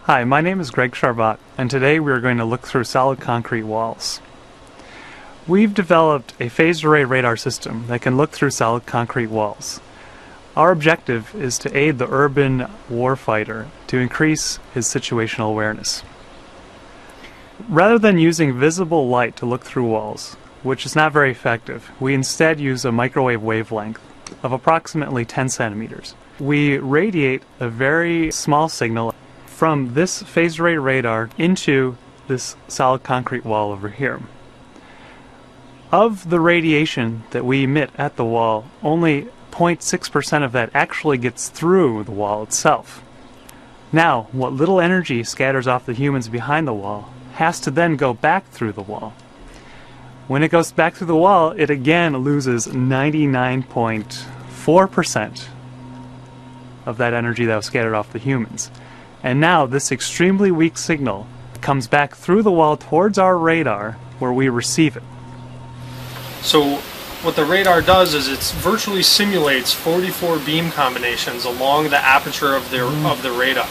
Hi, my name is Greg Charbot, and today we are going to look through solid concrete walls. We've developed a phased array radar system that can look through solid concrete walls. Our objective is to aid the urban warfighter to increase his situational awareness. Rather than using visible light to look through walls, which is not very effective, we instead use a microwave wavelength of approximately 10 centimeters. We radiate a very small signal from this phased array radar into this solid concrete wall over here. Of the radiation that we emit at the wall, only 0.6% of that actually gets through the wall itself. Now, what little energy scatters off the humans behind the wall has to then go back through the wall. When it goes back through the wall, it again loses 99.4% of that energy that was scattered off the humans. And now this extremely weak signal comes back through the wall towards our radar where we receive it. So what the radar does is it virtually simulates 44 beam combinations along the aperture of the radar.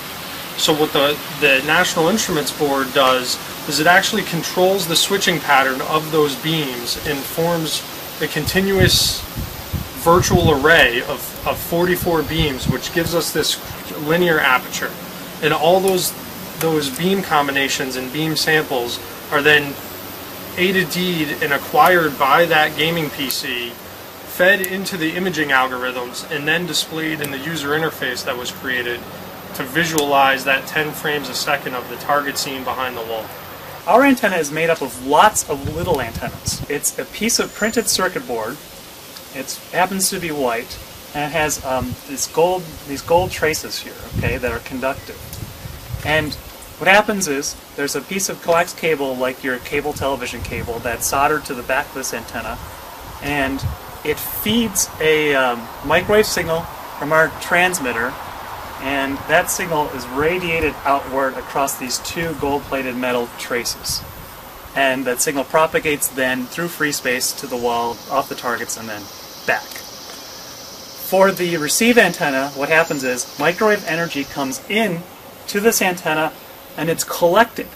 So what the National Instruments Board does is it actually controls the switching pattern of those beams and forms a continuous virtual array of 44 beams, which gives us this linear aperture. And all those beam combinations and beam samples are then A to D'd and acquired by that gaming PC, fed into the imaging algorithms, and then displayed in the user interface that was created to visualize that 10 frames a second of the target scene behind the wall. Our antenna is made up of lots of little antennas. It's a piece of printed circuit board. It happens to be white, and it has these gold traces here, okay, that are conductive. And what happens is there's a piece of coax cable, like your cable television cable, that's soldered to the back of this antenna, and it feeds a microwave signal from our transmitter, and that signal is radiated outward across these two gold-plated metal traces. And that signal propagates then through free space to the wall, off the targets, and then back. For the receive antenna, what happens is microwave energy comes in to this antenna, and it's collected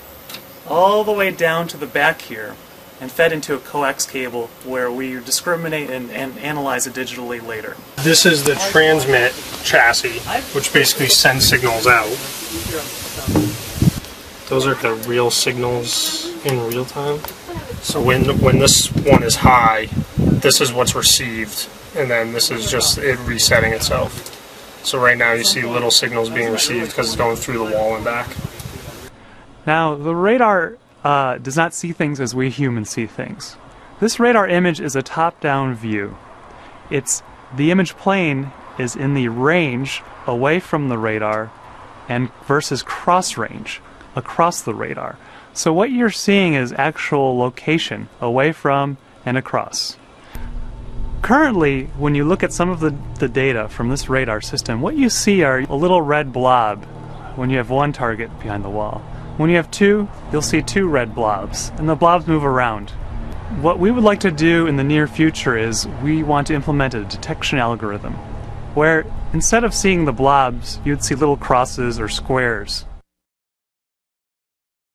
all the way down to the back here and fed into a coax cable where we discriminate and analyze it digitally later. This is the transmit chassis, which basically sends signals out. Those are the real signals in real time. So when this one is high, this is what's received, and then this is just it resetting itself. So right now you see little signals being received because it's going through the wall and back. Now, the radar does not see things as we humans see things. This radar image is a top-down view. The image plane is in the range away from the radar and versus cross range across the radar. So what you're seeing is actual location away from and across. Currently, when you look at some of the data from this radar system, what you see are a little red blob when you have one target behind the wall. When you have two, you'll see two red blobs, and the blobs move around. What we would like to do in the near future is we want to implement a detection algorithm where instead of seeing the blobs, you'd see little crosses or squares.